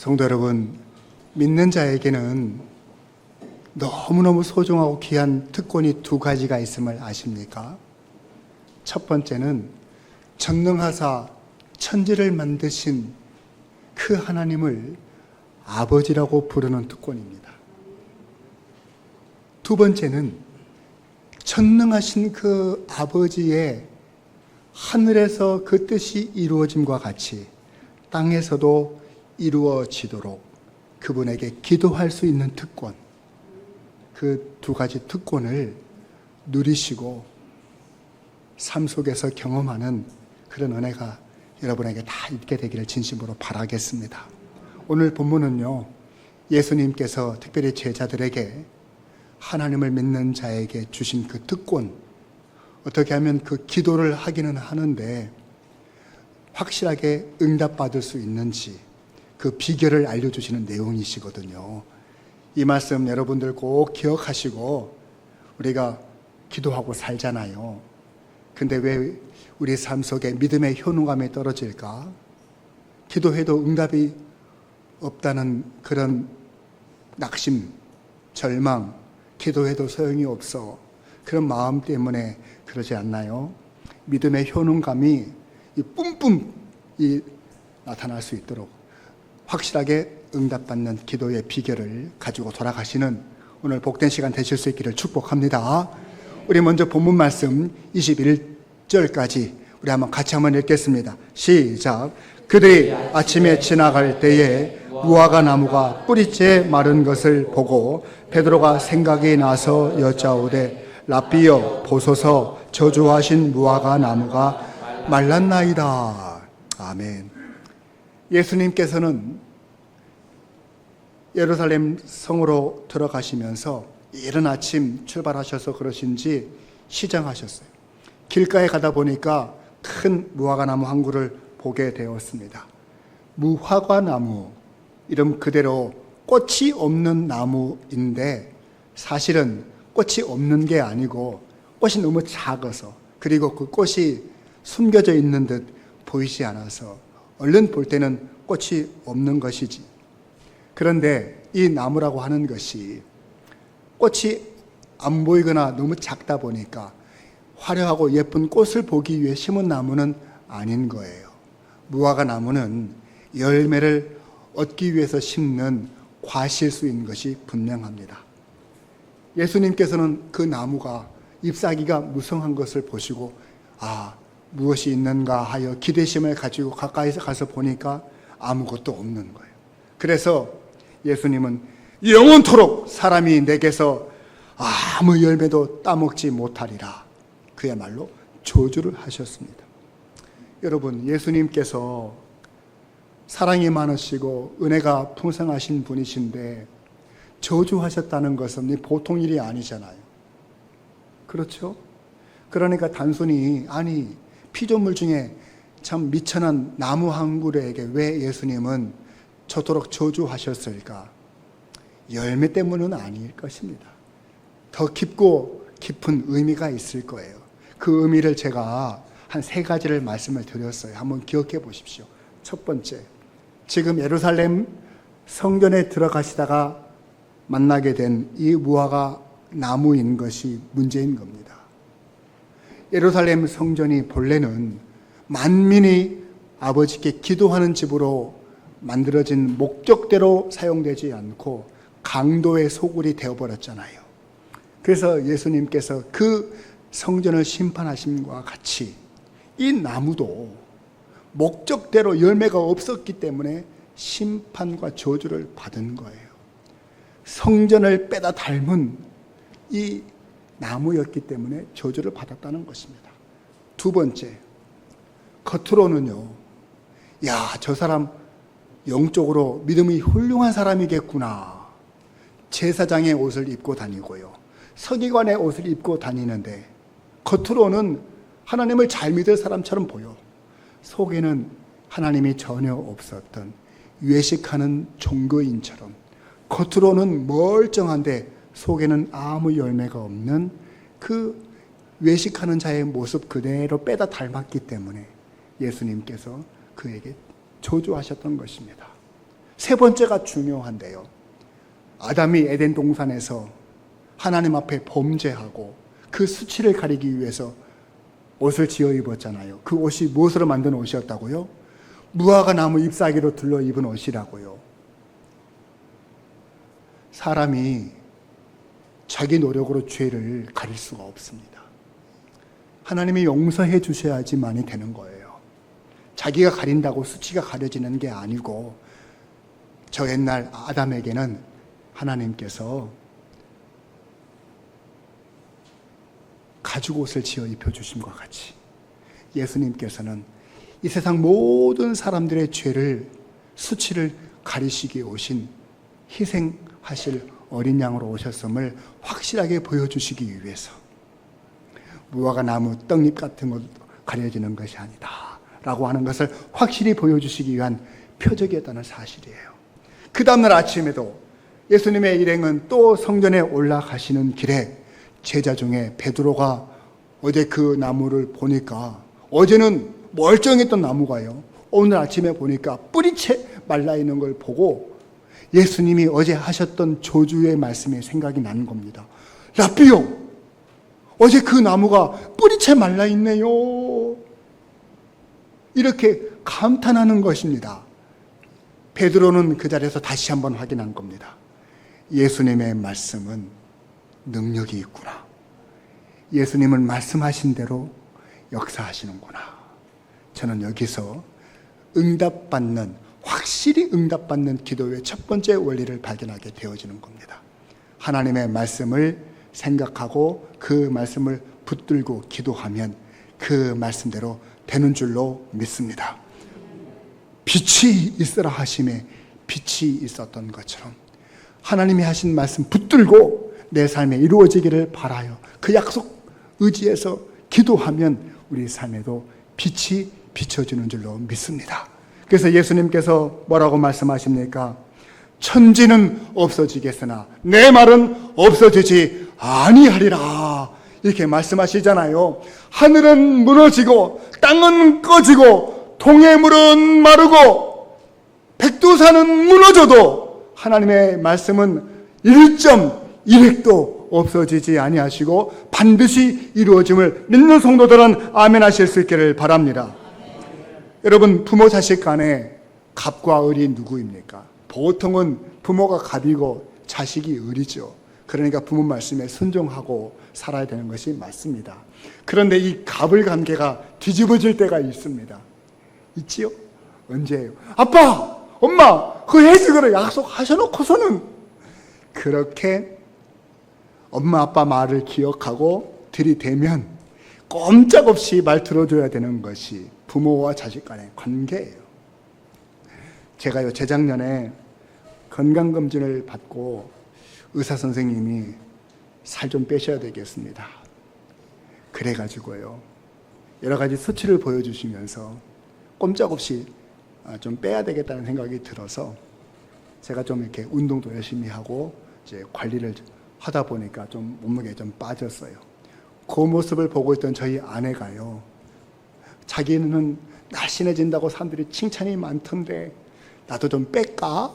성도 여러분, 믿는 자에게는 너무너무 소중하고 귀한 특권이 두 가지가 있음을 아십니까? 첫 번째는 전능하사 천지를 만드신 그 하나님을 아버지라고 부르는 특권입니다. 두 번째는 전능하신 그 아버지의 하늘에서 그 뜻이 이루어짐과 같이 땅에서도 이루어지도록 그분에게 기도할 수 있는 특권, 그 두 가지 특권을 누리시고 삶 속에서 경험하는 그런 은혜가 여러분에게 다 있게 되기를 진심으로 바라겠습니다. 오늘 본문은요, 예수님께서 특별히 제자들에게 하나님을 믿는 자에게 주신 그 특권, 어떻게 하면 그 기도를 하기는 하는데 확실하게 응답받을 수 있는지 그 비결을 알려주시는 내용이시거든요. 이 말씀 여러분들 꼭 기억하시고, 우리가 기도하고 살잖아요. 근데 왜 우리 삶 속에 믿음의 효능감이 떨어질까? 기도해도 응답이 없다는 그런 낙심, 절망, 기도해도 소용이 없어, 그런 마음 때문에 그러지 않나요? 믿음의 효능감이 뿜뿜 나타날 수 있도록 확실하게 응답받는 기도의 비결을 가지고 돌아가시는 오늘 복된 시간 되실 수 있기를 축복합니다. 우리 먼저 본문 말씀 21절까지 우리 같이 한번 읽겠습니다. 시작. 그들이 아침에 지나갈 때에 무화과 나무가 뿌리째 마른 것을 보고 베드로가 생각이 나서 여짜오되 랍비여 보소서 저주하신 무화과 나무가 말랐나이다. 아멘. 예수님께서는 예루살렘 성으로 들어가시면서 이른 아침 출발하셔서 그러신지 시장하셨어요. 길가에 가다 보니까 큰 무화과 나무 한 그루를 보게 되었습니다. 무화과 나무, 이름 그대로 꽃이 없는 나무인데 사실은 꽃이 없는 게 아니고 꽃이 너무 작아서, 그리고 그 꽃이 숨겨져 있는 듯 보이지 않아서 얼른 볼 때는 꽃이 없는 것이지. 그런데 이 나무라고 하는 것이 꽃이 안 보이거나 너무 작다 보니까 화려하고 예쁜 꽃을 보기 위해 심은 나무는 아닌 거예요. 무화과 나무는 열매를 얻기 위해서 심는 과실수인 것이 분명합니다. 예수님께서는 그 나무가 잎사귀가 무성한 것을 보시고 무엇이 있는가 하여 기대심을 가지고 가까이서 가서 보니까 아무것도 없는 거예요. 그래서 예수님은 영원토록 사람이 내게서 아무 열매도 따먹지 못하리라, 그야말로 저주를 하셨습니다. 여러분, 예수님께서 사랑이 많으시고 은혜가 풍성하신 분이신데 저주하셨다는 것은 보통 일이 아니잖아요. 그렇죠? 그러니까 단순히 피조물 중에 참 미천한 나무 한 그루에게 왜 예수님은 저토록 저주하셨을까? 열매 때문은 아닐 것입니다. 더 깊고 깊은 의미가 있을 거예요. 그 의미를 제가 한 세 가지를 말씀을 드렸어요. 한번 기억해 보십시오. 첫 번째, 지금 예루살렘 성전에 들어가시다가 만나게 된 이 무화과 나무인 것이 문제인 겁니다. 예루살렘 성전이 본래는 만민이 아버지께 기도하는 집으로 만들어진 목적대로 사용되지 않고 강도의 소굴이 되어버렸잖아요. 그래서 예수님께서 그 성전을 심판하심과 같이 이 나무도 목적대로 열매가 없었기 때문에 심판과 저주를 받은 거예요. 성전을 빼다 닮은 이 나무였기 때문에 저주를 받았다는 것입니다. 두 번째, 겉으로는요, 저 사람 영적으로 믿음이 훌륭한 사람이겠구나, 제사장의 옷을 입고 다니고요, 서기관의 옷을 입고 다니는데 겉으로는 하나님을 잘 믿을 사람처럼 보여. 속에는 하나님이 전혀 없었던 외식하는 종교인처럼, 겉으로는 멀쩡한데 속에는 아무 열매가 없는 그 외식하는 자의 모습 그대로 빼다 닮았기 때문에 예수님께서 그에게 저주하셨던 것입니다. 세 번째가 중요한데요. 아담이 에덴 동산에서 하나님 앞에 범죄하고 그 수치를 가리기 위해서 옷을 지어 입었잖아요. 그 옷이 무엇으로 만든 옷이었다고요? 무화과 나무 잎사귀로 둘러 입은 옷이라고요. 사람이 자기 노력으로 죄를 가릴 수가 없습니다. 하나님이 용서해 주셔야지만이 되는 거예요. 자기가 가린다고 수치가 가려지는 게 아니고, 저 옛날 아담에게는 하나님께서 가죽 옷을 지어 입혀주심과 같이 예수님께서는 이 세상 모든 사람들의 죄를, 수치를 가리시기에 오신, 희생하실 어린 양으로 오셨음을 확실하게 보여주시기 위해서 무화과 나무 떡잎 같은 것도 가려지는 것이 아니다 라고 하는 것을 확실히 보여주시기 위한 표적이었다는 사실이에요. 그 다음날 아침에도 예수님의 일행은 또 성전에 올라가시는 길에 제자 중에 베드로가 어제 그 나무를 보니까, 어제는 멀쩡했던 나무가요, 오늘 아침에 보니까 뿌리채 말라있는 걸 보고 예수님이 어제 하셨던 조주의 말씀이 생각이 나는 겁니다. 라삐요, 어제 그 나무가 뿌리채 말라있네요. 이렇게 감탄하는 것입니다. 베드로는 그 자리에서 다시 한번 확인한 겁니다. 예수님의 말씀은 능력이 있구나. 예수님은 말씀하신 대로 역사하시는구나. 저는 여기서 응답받는, 확실히 응답받는 기도의 첫 번째 원리를 발견하게 되어지는 겁니다. 하나님의 말씀을 생각하고 그 말씀을 붙들고 기도하면 그 말씀대로 되는 줄로 믿습니다. 빛이 있으라 하심에 빛이 있었던 것처럼 하나님이 하신 말씀 붙들고 내 삶에 이루어지기를 바라요. 그 약속 의지해서 기도하면 우리 삶에도 빛이 비춰주는 줄로 믿습니다. 그래서 예수님께서 뭐라고 말씀하십니까? 천지는 없어지겠으나 내 말은 없어지지 아니하리라, 이렇게 말씀하시잖아요. 하늘은 무너지고 땅은 꺼지고 동해 물은 마르고 백두산은 무너져도 하나님의 말씀은 1.1획도 없어지지 아니하시고 반드시 이루어짐을 믿는 성도들은 아멘 하실 수 있기를 바랍니다. 여러분, 부모 자식 간에 갑과 을이 누구입니까? 보통은 부모가 갑이고 자식이 을이죠. 그러니까 부모 말씀에 순종하고 살아야 되는 것이 맞습니다. 그런데 이 갑을 관계가 뒤집어질 때가 있습니다. 있지요? 언제예요? 아빠! 엄마! 그거 해주기로 약속하셔놓고서는 그렇게 엄마 아빠 말을 기억하고 들이대면 꼼짝없이 말 들어줘야 되는 것이 부모와 자식 간의 관계예요. 제가요, 재작년에 건강검진을 받고 의사 선생님이 살 좀 빼셔야 되겠습니다. 그래가지고요, 여러 가지 수치를 보여주시면서 꼼짝없이 좀 빼야 되겠다는 생각이 들어서 제가 좀 이렇게 운동도 열심히 하고 이제 관리를 하다 보니까 좀 몸무게가 좀 빠졌어요. 그 모습을 보고 있던 저희 아내가요, 자기는 날씬해진다고 사람들이 칭찬이 많던데 나도 좀 뺄까?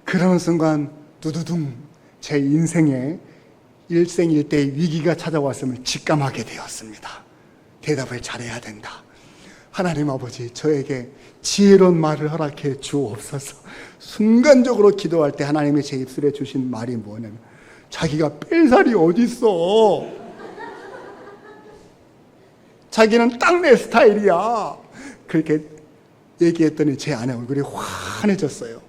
그러는 순간 두두둥, 제 인생에 일생일대의 위기가 찾아왔음을 직감하게 되었습니다. 대답을 잘해야 된다. 하나님 아버지, 저에게 지혜로운 말을 허락해 주옵소서. 순간적으로 기도할 때 하나님이 제 입술에 주신 말이 뭐냐면, 자기가 뺄 살이 어딨어. 자기는 딱 내 스타일이야. 그렇게 얘기했더니 제 아내 얼굴이 환해졌어요.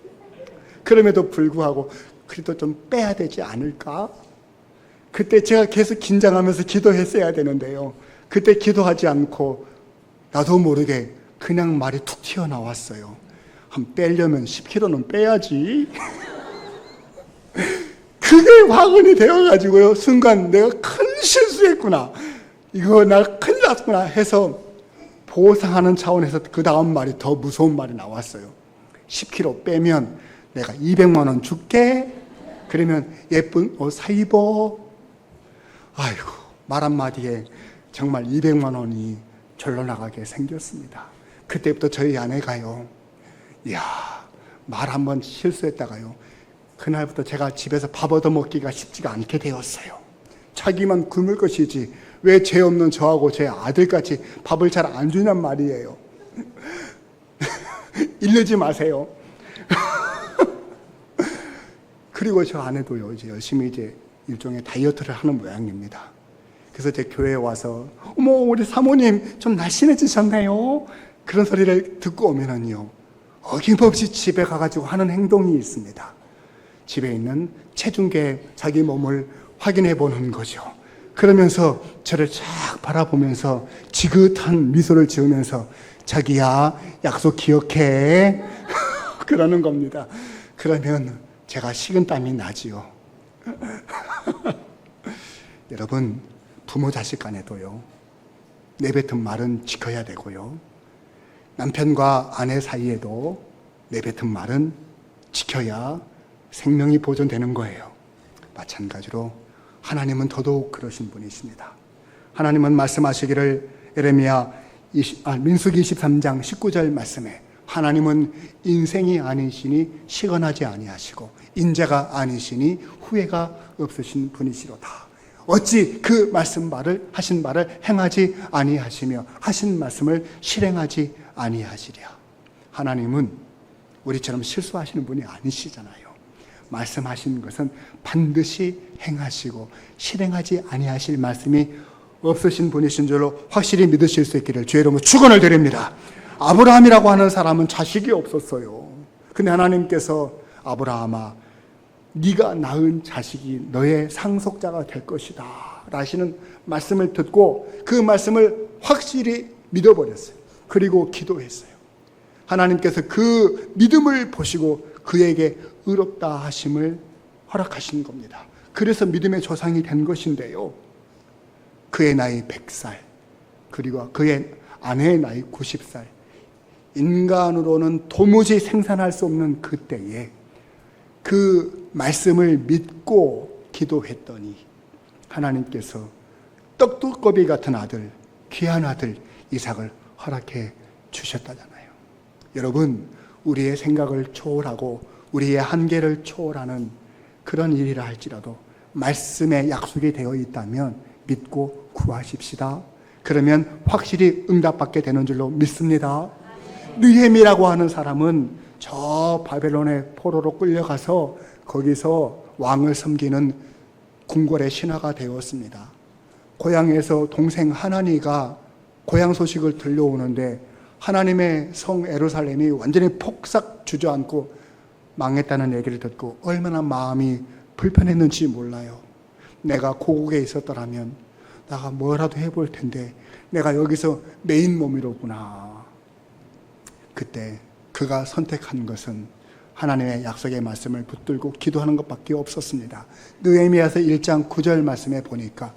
그럼에도 불구하고 그래도 좀 빼야 되지 않을까? 그때 제가 계속 긴장하면서 기도했어야 되는데요, 그때 기도하지 않고 나도 모르게 그냥 말이 툭 튀어나왔어요. 한 빼려면 10kg는 빼야지. 그게 화근이 되어가지고요, 순간 내가 큰 실수했구나, 이거 나 큰일 났구나 해서 보상하는 차원에서 그 다음 말이 더 무서운 말이 나왔어요. 10kg 빼면 내가 200만 원 줄게. 그러면 예쁜 옷 사 입어. 아이고, 말 한마디에 정말 200만 원이 절로 나가게 생겼습니다. 그때부터 저희 아내가요, 이야, 말 한번 실수했다가요, 그날부터 제가 집에서 밥 얻어먹기가 쉽지가 않게 되었어요. 자기만 굶을 것이지 왜 죄 없는 저하고 제 아들까지 밥을 잘 안 주냔 말이에요. 이러지 마세요. 그리고 저 아내도요, 이제 열심히 이제 일종의 다이어트를 하는 모양입니다. 그래서 제 교회에 와서, 어머, 우리 사모님 좀 날씬해지셨네요. 그런 소리를 듣고 오면은요, 어김없이 집에 가가지고 하는 행동이 있습니다. 집에 있는 체중계 자기 몸을 확인해 보는 거죠. 그러면서 저를 쫙 바라보면서 지긋한 미소를 지으면서, 자기야, 약속 기억해. 그러는 겁니다. 그러면 제가 식은땀이 나지요. 여러분, 부모 자식 간에도요, 내뱉은 말은 지켜야 되고요, 남편과 아내 사이에도 내뱉은 말은 지켜야 생명이 보존되는 거예요. 마찬가지로 하나님은 더더욱 그러신 분이십니다. 하나님은 말씀하시기를, 민수기 23장 19절 말씀에, 하나님은 인생이 아니시니 시건하지 아니하시고 인자가 아니시니 후회가 없으신 분이시로다. 어찌 그 하신 말을 행하지 아니하시며 하신 말씀을 실행하지 아니하시랴. 하나님은 우리처럼 실수하시는 분이 아니시잖아요. 말씀하신 것은 반드시 행하시고 실행하지 아니하실 말씀이 없으신 분이신 줄로 확실히 믿으실 수 있기를 주의 이름으로 축원을 드립니다. 아브라함이라고 하는 사람은 자식이 없었어요. 근데 하나님께서, 아브라함아, 네가 낳은 자식이 너의 상속자가 될 것이다 라시는 말씀을 듣고 그 말씀을 확실히 믿어버렸어요. 그리고 기도했어요. 하나님께서 그 믿음을 보시고 그에게 의롭다 하심을 허락하신 겁니다. 그래서 믿음의 조상이 된 것인데요, 그의 나이 100살, 그리고 그의 아내의 나이 90살, 인간으로는 도무지 생산할 수 없는 그때에 그 말씀을 믿고 기도했더니 하나님께서 떡두꺼비 같은 아들, 귀한 아들 이삭을 허락해 주셨다잖아요. 여러분, 우리의 생각을 초월하고 우리의 한계를 초월하는 그런 일이라 할지라도 말씀에 약속이 되어 있다면 믿고 구하십시다. 그러면 확실히 응답받게 되는 줄로 믿습니다. 느헤미라고 하는 사람은 저 바벨론의 포로로 끌려가서 거기서 왕을 섬기는 궁궐의 신하가 되었습니다. 고향에서 동생 하나니가 고향 소식을 들려오는데 하나님의 성 예루살렘이 완전히 폭삭 주저앉고 망했다는 얘기를 듣고 얼마나 마음이 불편했는지 몰라요. 내가 고국에 있었더라면 내가 뭐라도 해볼 텐데 내가 여기서 메인 몸이로구나. 그때 그가 선택한 것은 하나님의 약속의 말씀을 붙들고 기도하는 것밖에 없었습니다. 느헤미야서 1장 9절 말씀에 보니까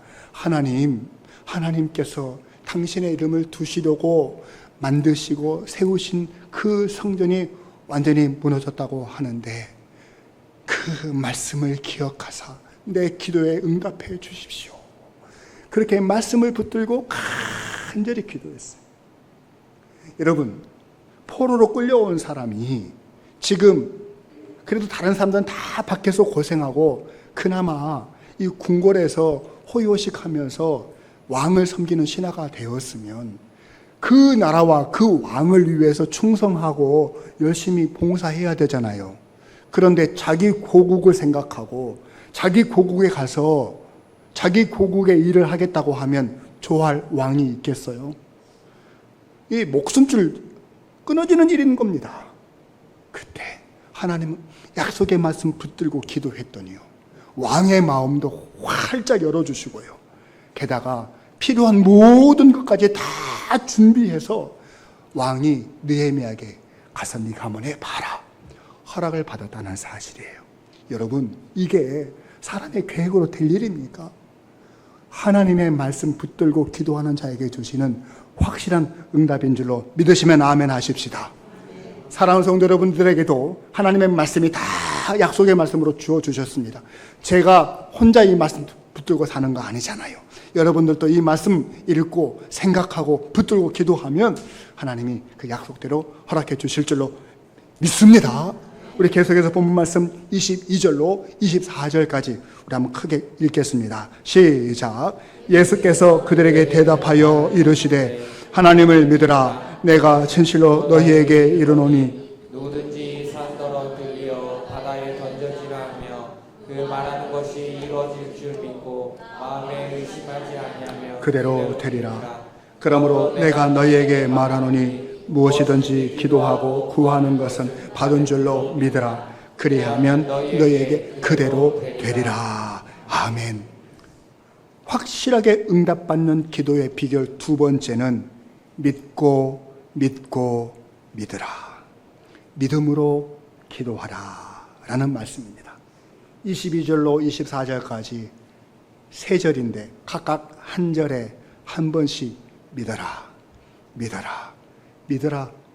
하나님께서 당신의 이름을 두시려고 만드시고 세우신 그 성전이 완전히 무너졌다고 하는데 그 말씀을 기억하사 내 기도에 응답해 주십시오. 그렇게 말씀을 붙들고 간절히 기도했어요. 여러분, 포로로 끌려온 사람이 지금 그래도 다른 사람들은 다 밖에서 고생하고 그나마 이 궁궐에서 호요식하면서 왕을 섬기는 신하가 되었으면 그 나라와 그 왕을 위해서 충성하고 열심히 봉사해야 되잖아요. 그런데 자기 고국을 생각하고 자기 고국에 가서 자기 고국의 일을 하겠다고 하면 좋아할 왕이 있겠어요? 이 목숨줄 끊어지는 일인 겁니다. 그때 하나님은 약속의 말씀 붙들고 기도했더니요, 왕의 마음도 활짝 열어주시고요, 게다가 필요한 모든 것까지 다 준비해서 왕이 느헤미야에게 가서 네가 한번 해봐라 허락을 받았다는 사실이에요. 여러분, 이게 사람의 계획으로 될 일입니까? 하나님의 말씀 붙들고 기도하는 자에게 주시는 확실한 응답인 줄로 믿으시면 아멘 하십시다. 사랑하는 성도 여러분들에게도 하나님의 말씀이 다 약속의 말씀으로 주어주셨습니다. 제가 혼자 이 말씀 붙들고 사는 거 아니잖아요. 여러분들도 이 말씀 읽고 생각하고 붙들고 기도하면 하나님이 그 약속대로 허락해 주실 줄로 믿습니다. 우리 계속해서 본문 말씀 22절로 24절까지 우리 한번 크게 읽겠습니다. 시작. 예수께서 그들에게 대답하여 이르시되 하나님을 믿으라. 내가 진실로 너희에게 이르노니 누구든지 산 떨어뜨려 바다에 던져지라 하며 그 말하는 것이 이루어질 줄 믿고 마음에 의심하지 아니하며 그대로 되리라. 그러므로 내가 너희에게 말하노니 무엇이든지 기도하고 구하는 것은 받은 줄로 믿으라. 그리하면 너희에게 그대로 되리라. 아멘. 확실하게 응답받는 기도의 비결 두 번째는 믿고 믿으라. 믿음으로 기도하라 라는 말씀입니다. 22절로 24절까지 세 절인데 각각 한 절에 한 번씩 믿어라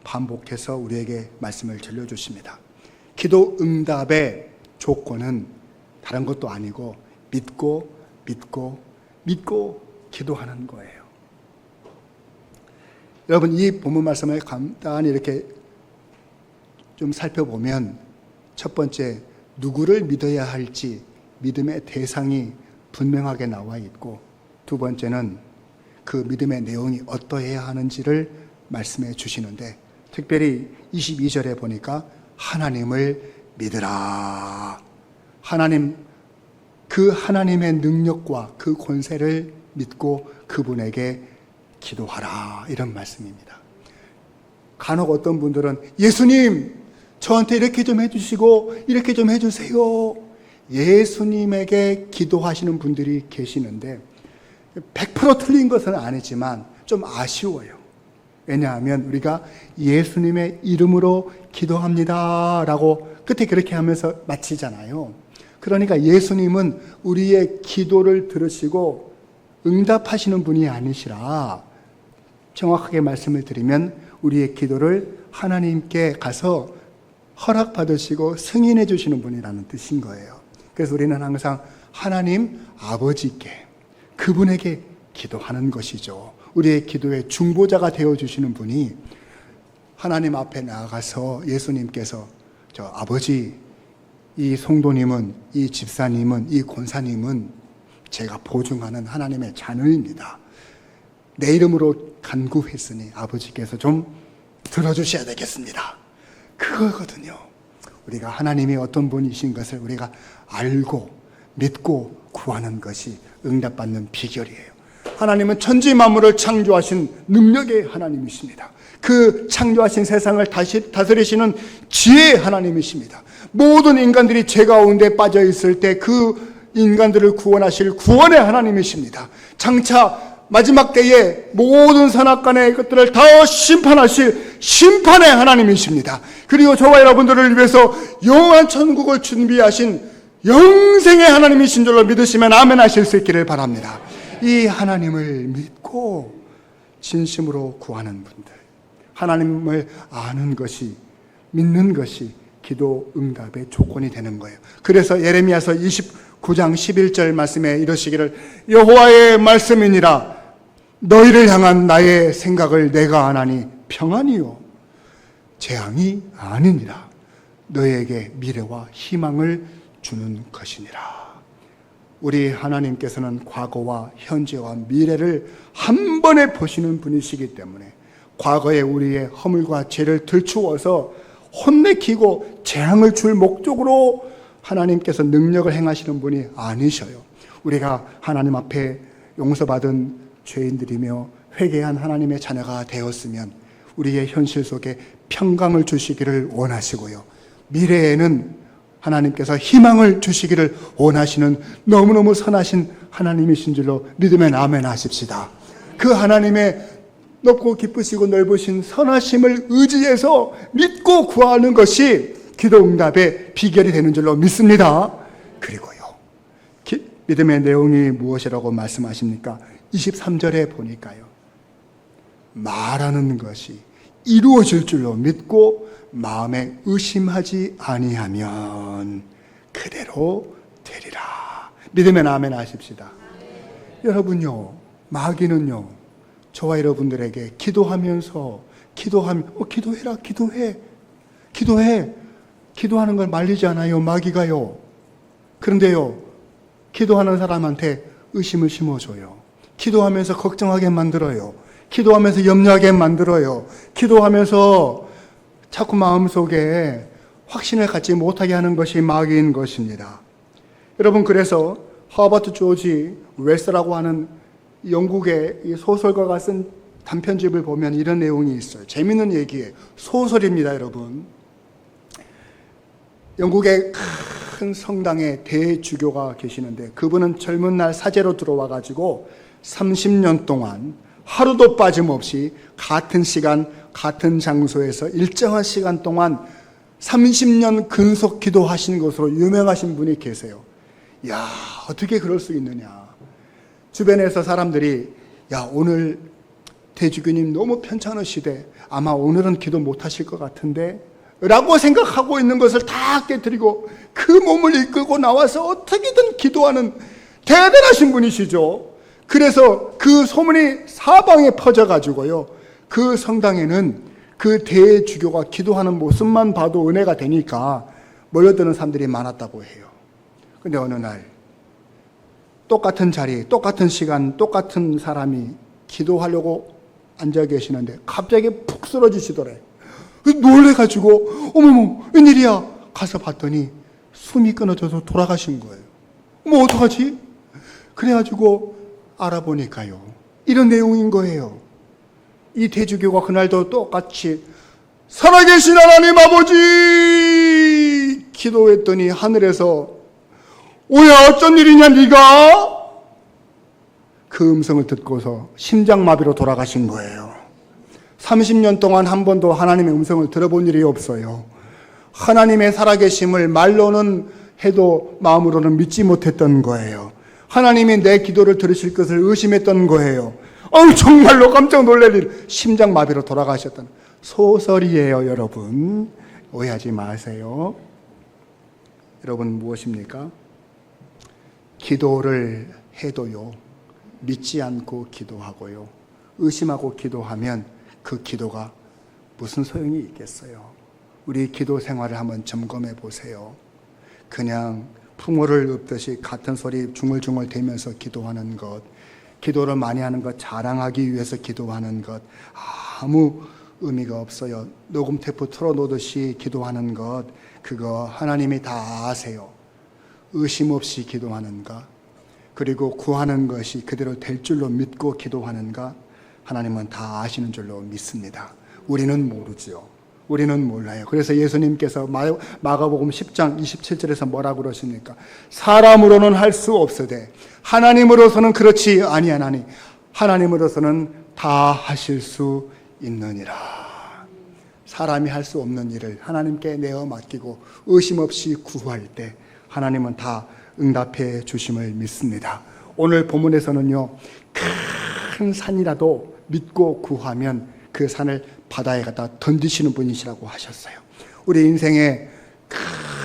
반복해서 우리에게 말씀을 들려주십니다. 기도 응답의 조건은 다른 것도 아니고 믿고 기도하는 거예요. 여러분, 이 본문 말씀을 간단히 이렇게 좀 살펴보면 첫 번째, 누구를 믿어야 할지 믿음의 대상이 분명하게 나와 있고, 두 번째는 그 믿음의 내용이 어떠해야 하는지를 말씀해 주시는데, 특별히 22절에 보니까 하나님을 믿으라. 그 하나님의 능력과 그 권세를 믿고 그분에게 기도하라, 이런 말씀입니다. 간혹 어떤 분들은 예수님 저한테 이렇게 좀 해주시고 이렇게 좀 해주세요, 예수님에게 기도하시는 분들이 계시는데 100% 틀린 것은 아니지만 좀 아쉬워요. 왜냐하면 우리가 예수님의 이름으로 기도합니다 라고 끝에 그렇게 하면서 마치잖아요. 그러니까 예수님은 우리의 기도를 들으시고 응답하시는 분이 아니시라, 정확하게 말씀을 드리면 우리의 기도를 하나님께 가서 허락받으시고 승인해 주시는 분이라는 뜻인 거예요. 그래서 우리는 항상 하나님 아버지께, 그분에게 기도하는 것이죠. 우리의 기도의 중보자가 되어주시는 분이 하나님 앞에 나아가서 예수님께서 저 아버지, 이 성도님은, 이 집사님은, 이 권사님은 제가 보증하는 하나님의 자녀입니다. 내 이름으로 간구했으니 아버지께서 좀 들어주셔야 되겠습니다. 그거거든요. 우리가 하나님이 어떤 분이신 것을 우리가 알고 믿고 구하는 것이 응답받는 비결이에요. 하나님은 천지 만물을 창조하신 능력의 하나님이십니다. 그 창조하신 세상을 다스리시는 지혜의 하나님이십니다. 모든 인간들이 죄 가운데 빠져 있을 때 그 인간들을 구원하실 구원의 하나님이십니다. 장차 마지막 때에 모든 선악간의 것들을 다 심판하실 심판의 하나님이십니다. 그리고 저와 여러분들을 위해서 영원한 천국을 준비하신 영생의 하나님이신 줄로 믿으시면 아멘 하실 수 있기를 바랍니다. 이 하나님을 믿고 진심으로 구하는 분들, 하나님을 아는 것이, 믿는 것이 기도 응답의 조건이 되는 거예요. 그래서 예레미야서 29장 11절 말씀에 이러시기를, 여호와의 말씀이니라 너희를 향한 나의 생각을 내가 아나니 평안이요 재앙이 아니니라, 너희에게 미래와 희망을 주는 것이니라. 우리 하나님께서는 과거와 현재와 미래를 한 번에 보시는 분이시기 때문에 과거에 우리의 허물과 죄를 들추어서 혼내키고 재앙을 줄 목적으로 하나님께서 능력을 행하시는 분이 아니셔요. 우리가 하나님 앞에 용서받은 죄인들이며 회개한 하나님의 자녀가 되었으면 우리의 현실 속에 평강을 주시기를 원하시고요, 미래에는 하나님께서 희망을 주시기를 원하시는 너무너무 선하신 하나님이신 줄로 믿으면 아멘 하십시다. 그 하나님의 높고 깊으시고 넓으신 선하심을 의지해서 믿고 구하는 것이 기도 응답의 비결이 되는 줄로 믿습니다. 그리고요, 믿음의 내용이 무엇이라고 말씀하십니까? 23절에 보니까요, 말하는 것이 이루어질 줄로 믿고 마음에 의심하지 아니하면 그대로 되리라. 믿으면 아멘 하십시다. 여러분요, 마귀는요, 저와 여러분들에게 기도하면서 기도해라, 기도해. 기도하는 걸 말리지 않아요, 마귀가요. 그런데요, 기도하는 사람한테 의심을 심어줘요. 기도하면서 걱정하게 만들어요. 기도하면서 염려하게 만들어요. 기도하면서 자꾸 마음속에 확신을 갖지 못하게 하는 것이 마귀인 것입니다. 여러분, 그래서 허버트 조지 웰스라고 하는 영국의 이 소설가가 쓴 단편집을 보면 이런 내용이 있어요. 재밌는 얘기예요. 소설입니다, 여러분. 영국의 큰 성당에 대주교가 계시는데 그분은 젊은 날 사제로 들어와 가지고 30년 동안 하루도 빠짐없이 같은 시간 같은 장소에서 일정한 시간 동안 30년 근속 기도하신 것으로 유명하신 분이 계세요. 야, 어떻게 그럴 수 있느냐. 주변에서 사람들이 야, 오늘 대주교님 너무 편찮으시대. 아마 오늘은 기도 못하실 것 같은데 라고 생각하고 있는 것을 다 깨뜨리고 그 몸을 이끌고 나와서 어떻게든 기도하는 대단하신 분이시죠. 그래서 그 소문이 사방에 퍼져가지고요, 그 성당에는 그 대주교가 기도하는 모습만 봐도 은혜가 되니까 몰려드는 사람들이 많았다고 해요. 근데 어느 날 똑같은 자리, 똑같은 시간, 똑같은 사람이 기도하려고 앉아 계시는데 갑자기 푹 쓰러지시더래. 놀래가지고 어머머 웬일이야 가서 봤더니 숨이 끊어져서 돌아가신 거예요. 어머 어떡하지? 그래가지고 알아보니까요, 이런 내용인 거예요. 이 대주교가 그날도 똑같이 살아계신 하나님 아버지 기도했더니 하늘에서 오야 어쩐 일이냐 네가? 그 음성을 듣고서 심장마비로 돌아가신 거예요. 30년 동안 한 번도 하나님의 음성을 들어본 일이 없어요. 하나님의 살아계심을 말로는 해도 마음으로는 믿지 못했던 거예요. 하나님이 내 기도를 들으실 것을 의심했던 거예요. 정말로 깜짝 놀랄 일, 심장마비로 돌아가셨던 소설이에요. 여러분 오해하지 마세요. 여러분 무엇입니까? 기도를 해도요, 믿지 않고 기도하고요, 의심하고 기도하면 그 기도가 무슨 소용이 있겠어요? 우리 기도 생활을 한번 점검해 보세요. 그냥 풍어를 읊듯이 같은 소리 중얼중얼 대면서 기도하는 것, 기도를 많이 하는 것, 자랑하기 위해서 기도하는 것, 아무 의미가 없어요. 녹음 테이프 틀어놓듯이 기도하는 것, 그거 하나님이 다 아세요. 의심 없이 기도하는가, 그리고 구하는 것이 그대로 될 줄로 믿고 기도하는가, 하나님은 다 아시는 줄로 믿습니다. 우리는 모르죠. 우리는 몰라요. 그래서 예수님께서 마가복음 10장 27절에서 뭐라고 그러십니까? 사람으로는 할 수 없으되 하나님으로서는 그렇지 아니하나니 하나님으로서는 다 하실 수 있느니라. 사람이 할 수 없는 일을 하나님께 내어 맡기고 의심 없이 구할 때 하나님은 다 응답해 주심을 믿습니다. 오늘 본문에서는요, 큰 산이라도 믿고 구하면 그 산을 바다에 갖다 던지시는 분이시라고 하셨어요. 우리 인생에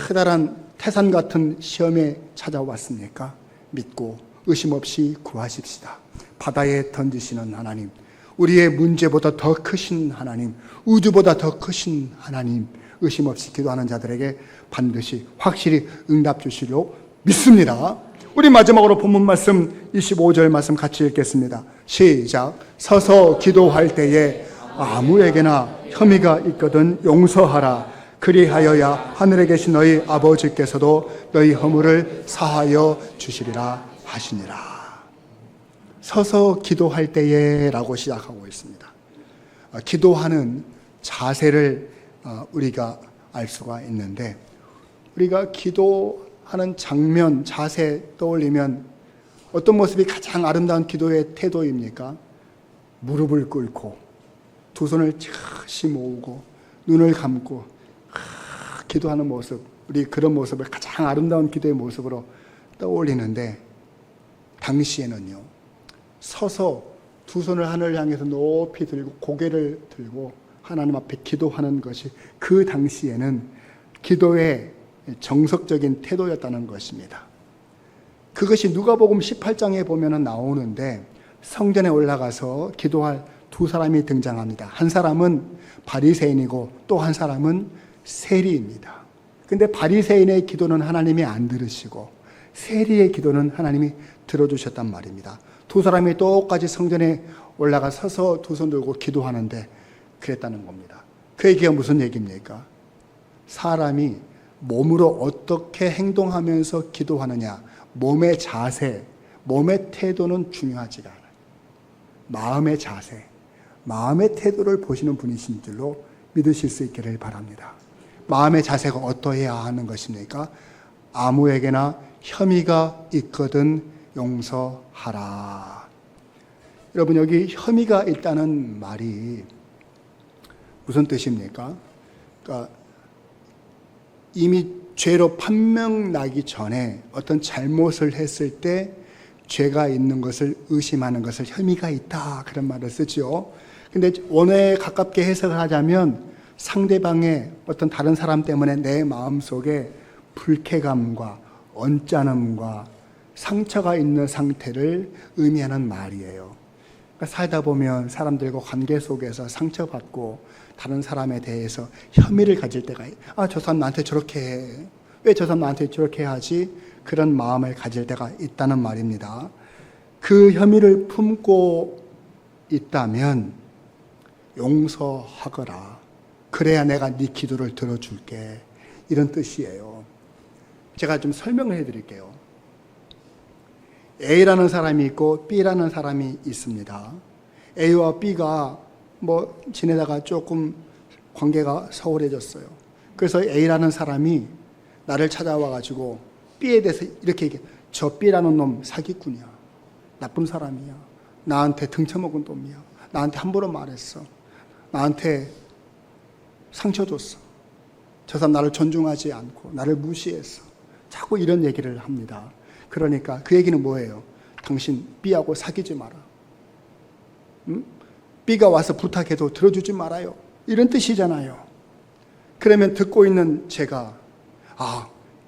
커다란 태산 같은 시험에 찾아왔습니까? 믿고 의심 없이 구하십시다. 바다에 던지시는 하나님, 우리의 문제보다 더 크신 하나님, 우주보다 더 크신 하나님, 의심 없이 기도하는 자들에게 반드시 확실히 응답 주시려 믿습니다. 우리 마지막으로 본문 말씀 25절 말씀 같이 읽겠습니다. 시작. 서서 기도할 때에 아무에게나 혐의가 있거든 용서하라. 그리하여야 하늘에 계신 너희 아버지께서도 너희 허물을 사하여 주시리라 하시니라. 서서 기도할 때에 라고 시작하고 있습니다. 기도하는 자세를 우리가 알 수가 있는데, 우리가 기도하는 장면, 자세 떠올리면 어떤 모습이 가장 아름다운 기도의 태도입니까? 무릎을 꿇고 두 손을 차시 모으고 눈을 감고 기도하는 모습, 우리 그런 모습을 가장 아름다운 기도의 모습으로 떠올리는데, 당시에는요, 서서 두 손을 하늘을 향해서 높이 들고 고개를 들고 하나님 앞에 기도하는 것이 그 당시에는 기도의 정석적인 태도였다는 것입니다. 그것이 누가복음 18장에 보면 나오는데, 성전에 올라가서 기도할 두 사람이 등장합니다. 한 사람은 바리새인이고 또 한 사람은 세리입니다. 근데 바리새인의 기도는 하나님이 안 들으시고 세리의 기도는 하나님이 들어주셨단 말입니다. 두 사람이 똑같이 성전에 올라가 서서 두 손 들고 기도하는데 그랬다는 겁니다. 그 얘기가 무슨 얘기입니까? 사람이 몸으로 어떻게 행동하면서 기도하느냐, 몸의 자세, 몸의 태도는 중요하지가 않아요. 마음의 자세, 마음의 태도를 보시는 분이신 줄로 믿으실 수 있기를 바랍니다. 마음의 자세가 어떠해야 하는 것입니까? 아무에게나 혐의가 있거든 용서하라. 여러분, 여기 혐의가 있다는 말이 무슨 뜻입니까? 그러니까 이미 죄로 판명나기 전에 어떤 잘못을 했을 때 죄가 있는 것을 의심하는 것을 혐의가 있다, 그런 말을 쓰죠. 근데 원어에 가깝게 해석을 하자면 상대방의 어떤 다른 사람 때문에 내 마음속에 불쾌감과 언짢음과 상처가 있는 상태를 의미하는 말이에요. 그러니까 살다 보면 사람들과 관계 속에서 상처받고 다른 사람에 대해서 혐의를 가질 때가, 저 사람 나한테 저렇게 해. 왜 저 사람 나한테 저렇게 하지? 그런 마음을 가질 때가 있다는 말입니다. 그 혐의를 품고 있다면 용서하거라. 그래야 내가 네 기도를 들어줄게. 이런 뜻이에요. 제가 좀 설명을 해드릴게요. A라는 사람이 있고 B라는 사람이 있습니다. A와 B가 지내다가 조금 관계가 소홀해졌어요. 그래서 A라는 사람이 나를 찾아와가지고 B에 대해서 이렇게 얘기해. 저 B라는 놈 사기꾼이야. 나쁜 사람이야. 나한테 등쳐먹은 놈이야. 나한테 함부로 말했어. 나한테 상처 줬어. 저 사람 나를 존중하지 않고 나를 무시했어. 자꾸 이런 얘기를 합니다. 그러니까 그 얘기는 뭐예요? 당신 B하고 사귀지 마라. B가 와서 부탁해도 들어주지 말아요. 이런 뜻이잖아요. 그러면 듣고 있는 제가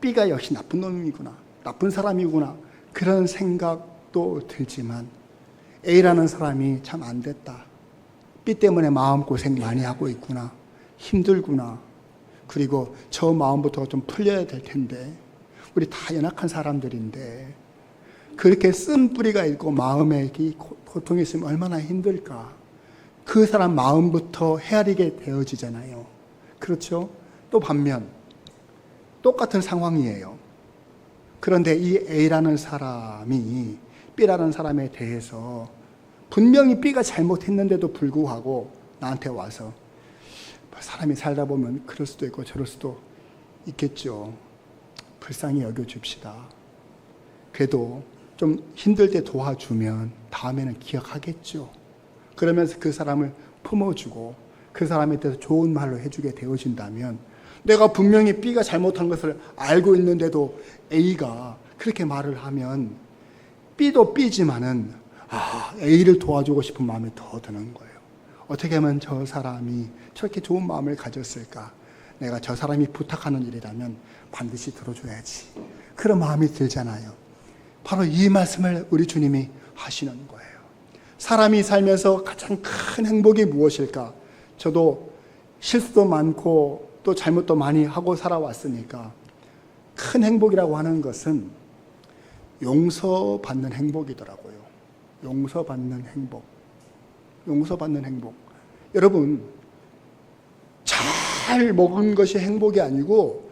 B가 역시 나쁜 놈이구나. 나쁜 사람이구나. 그런 생각도 들지만 A라는 사람이 참 안 됐다. B 때문에 마음고생 많이 하고 있구나. 힘들구나. 그리고 저 마음부터 좀 풀려야 될 텐데 우리 다 연약한 사람들인데 그렇게 쓴뿌리가 있고 마음에 고통이 있으면 얼마나 힘들까. 그 사람 마음부터 헤아리게 되어지잖아요. 그렇죠? 또 반면 똑같은 상황이에요. 그런데 이 A라는 사람이 B라는 사람에 대해서 분명히 B가 잘못했는데도 불구하고 나한테 와서 사람이 살다 보면 그럴 수도 있고 저럴 수도 있겠죠. 불쌍히 여겨줍시다. 그래도 좀 힘들 때 도와주면 다음에는 기억하겠죠. 그러면서 그 사람을 품어주고 그 사람에 대해서 좋은 말로 해주게 되어진다면 내가 분명히 B가 잘못한 것을 알고 있는데도 A가 그렇게 말을 하면 B도 B지만은 A를 도와주고 싶은 마음이 더 드는 거예요. 어떻게 하면 저 사람이 저렇게 좋은 마음을 가졌을까? 내가 저 사람이 부탁하는 일이라면 반드시 들어줘야지. 그런 마음이 들잖아요. 바로 이 말씀을 우리 주님이 하시는 거예요. 사람이 살면서 가장 큰 행복이 무엇일까? 저도 실수도 많고 또 잘못도 많이 하고 살아왔으니까 큰 행복이라고 하는 것은 용서받는 행복이더라고요. 용서받는 행복. 용서받는 행복. 여러분, 잘 먹은 것이 행복이 아니고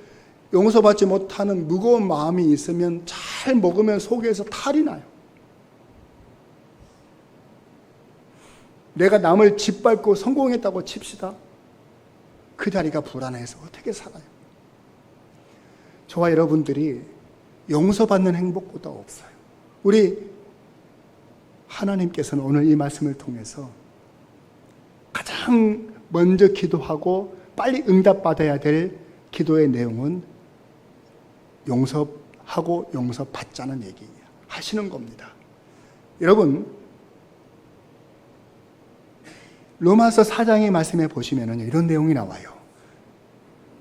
용서받지 못하는 무거운 마음이 있으면 잘 먹으면 속에서 탈이 나요. 내가 남을 짓밟고 성공했다고 칩시다. 그 자리가 불안해서 어떻게 살아요? 저와 여러분들이 용서받는 행복보다 없어요. 우리 하나님께서는 오늘 이 말씀을 통해서 가장 먼저 기도하고 빨리 응답받아야 될 기도의 내용은 용서하고 용서받자는 얘기 하시는 겁니다. 여러분, 로마서 4장의 말씀에 보시면 이런 내용이 나와요.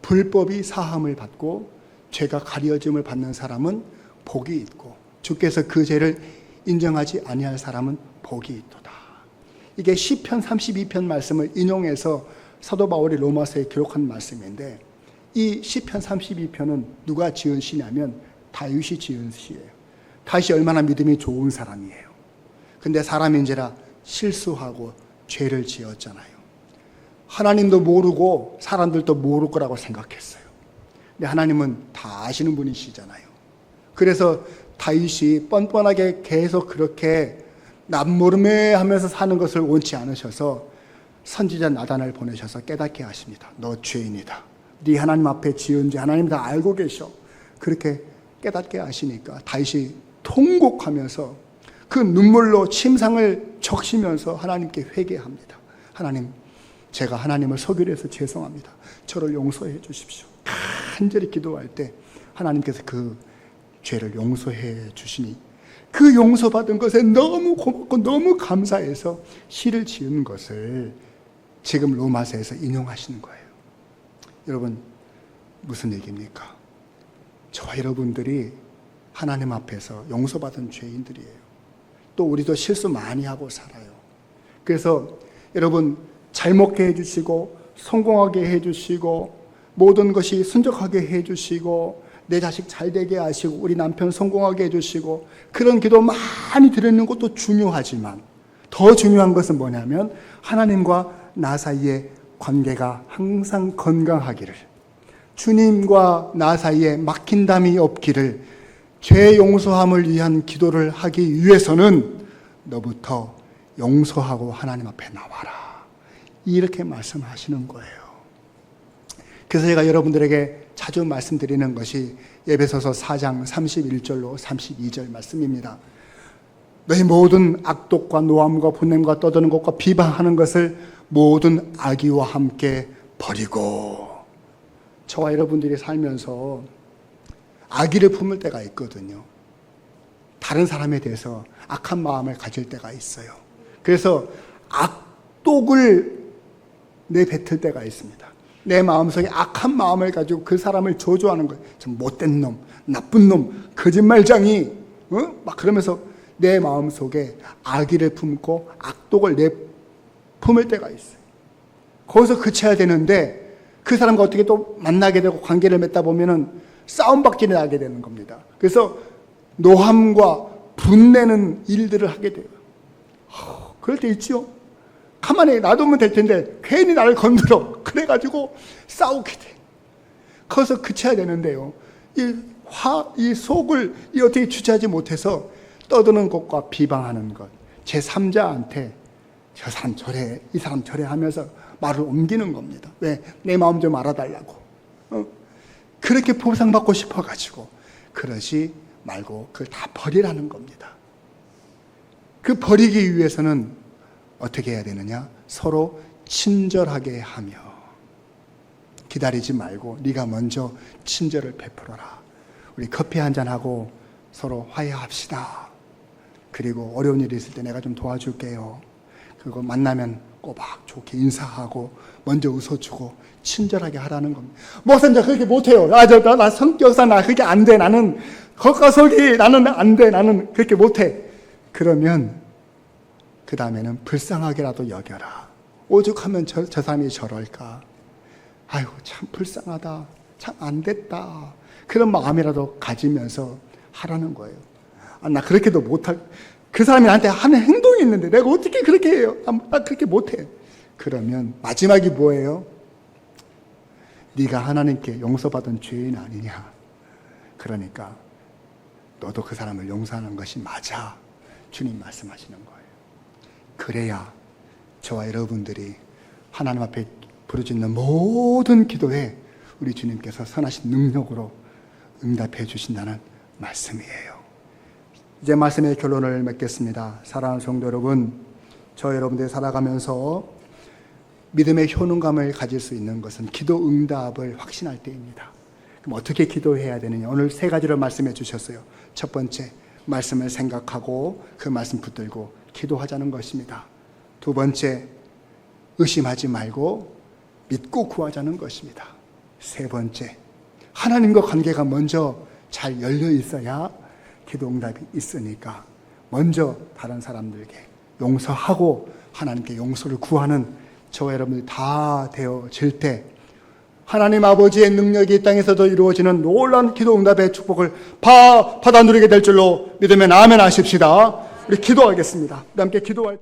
불법이 사함을 받고 죄가 가려짐을 받는 사람은 복이 있고 주께서 그 죄를 인정하지 아니할 사람은 복이 있도다. 이게 시편 32편 말씀을 인용해서 사도 바울이 로마서에 기록한 말씀인데 이 시편 32편은 누가 지은 시냐면 다윗이 지은 시예요. 다윗이 얼마나 믿음이 좋은 사람이에요. 근데 사람인지라 실수하고 죄를 지었잖아요. 하나님도 모르고 사람들도 모를 거라고 생각했어요. 근데 하나님은 다 아시는 분이시잖아요. 그래서 다윗이 뻔뻔하게 계속 그렇게 남모름해 하면서 사는 것을 원치 않으셔서 선지자 나단을 보내셔서 깨닫게 하십니다. 너 죄인이다. 네 하나님 앞에 지은 죄 하나님 다 알고 계셔. 그렇게 깨닫게 하시니까 다윗이 통곡하면서 그 눈물로 침상을 적시면서 하나님께 회개합니다. 하나님, 제가 하나님을 속이려 해서 죄송합니다. 저를 용서해 주십시오. 간절히 기도할 때 하나님께서 그 죄를 용서해 주시니 그 용서받은 것에 너무 고맙고 너무 감사해서 시를 지은 것을 지금 로마서에서 인용하시는 거예요. 여러분, 무슨 얘기입니까? 저와 여러분들이 하나님 앞에서 용서받은 죄인들이에요. 또 우리도 실수 많이 하고 살아요. 그래서 여러분, 잘 먹게 해주시고 성공하게 해주시고 모든 것이 순적하게 해주시고 내 자식 잘 되게 하시고 우리 남편 성공하게 해주시고 그런 기도 많이 드리는 것도 중요하지만 더 중요한 것은 뭐냐면 하나님과 나 사이의 관계가 항상 건강하기를, 주님과 나 사이에 막힌 담이 없기를, 죄 용서함을 위한 기도를 하기 위해서는 너부터 용서하고 하나님 앞에 나와라. 이렇게 말씀하시는 거예요. 그래서 제가 여러분들에게 자주 말씀드리는 것이 에베소서 4장 31절로 32절 말씀입니다. 너희 모든 악독과 노함과 분냄과 떠드는 것과 비방하는 것을 모든 악의와 함께 버리고. 저와 여러분들이 살면서 악의를 품을 때가 있거든요. 다른 사람에 대해서 악한 마음을 가질 때가 있어요. 그래서 악독을 내뱉을 때가 있습니다. 내 마음속에 악한 마음을 가지고 그 사람을 저주하는 거예요. 좀 못된 놈, 나쁜 놈, 거짓말쟁이, 막 그러면서 내 마음속에 악의를 품고 악독을 내품을 때가 있어요. 거기서 그쳐야 되는데 그 사람과 어떻게 또 만나게 되고 관계를 맺다 보면은 싸움박질이 나게 되는 겁니다. 그래서 노함과 분내는 일들을 하게 돼요. 그럴 때 있죠. 가만히 놔두면 될 텐데 괜히 나를 건드려. 그래가지고 싸우게 돼. 거기서 그쳐야 되는데요. 이 속을 어떻게 주체하지 못해서 떠드는 것과 비방하는 것, 제3자한테 저 사람 저래, 이 사람 저래 하면서 말을 옮기는 겁니다. 왜? 내 마음 좀 알아달라고. 그렇게 보상받고 싶어가지고. 그러지 말고 그걸 다 버리라는 겁니다. 그 버리기 위해서는 어떻게 해야 되느냐? 서로 친절하게 하며 기다리지 말고 네가 먼저 친절을 베풀어라. 우리 커피 한잔하고 서로 화해합시다. 그리고 어려운 일이 있을 때 내가 좀 도와줄게요. 그리고 만나면 꼬박 좋게 인사하고 먼저 웃어주고 친절하게 하라는 겁니다. 목사님, 저 그렇게 못해요. 나 성격상 나 그게 안 돼. 나는 겉가속이 나는 안 돼. 나는 그렇게 못해. 그러면 그 다음에는 불쌍하게라도 여겨라. 오죽하면 저 사람이 저럴까. 아이고 참 불쌍하다. 참 안 됐다. 그런 마음이라도 가지면서 하라는 거예요. 나 그렇게도 못할. 그 사람이 나한테 하는 행동이 있는데 내가 어떻게 그렇게 해요? 나 그렇게 못해. 그러면 마지막이 뭐예요? 네가 하나님께 용서받은 죄인 아니냐. 그러니까 너도 그 사람을 용서하는 것이 맞아. 주님 말씀하시는 거예요. 그래야 저와 여러분들이 하나님 앞에 부르짖는 모든 기도에 우리 주님께서 선하신 능력으로 응답해 주신다는 말씀이에요. 이제 말씀의 결론을 맺겠습니다. 사랑하는 성도 여러분, 저 여러분들이 살아가면서 믿음의 효능감을 가질 수 있는 것은 기도 응답을 확신할 때입니다. 그럼 어떻게 기도해야 되느냐? 오늘 세 가지를 말씀해 주셨어요. 첫 번째, 말씀을 생각하고 그 말씀 붙들고 기도하자는 것입니다. 두 번째, 의심하지 말고 믿고 구하자는 것입니다. 세 번째, 하나님과 관계가 먼저 잘 열려 있어야 기도 응답이 있으니까 먼저 다른 사람들에게 용서하고 하나님께 용서를 구하는 저와 여러분들이 다 되어질 때 하나님 아버지의 능력이 이 땅에서도 이루어지는 놀라운 기도 응답의 축복을 받아 누리게 될 줄로 믿으면 아멘 하십시다. 우리 기도하겠습니다. 우리 함께 기도할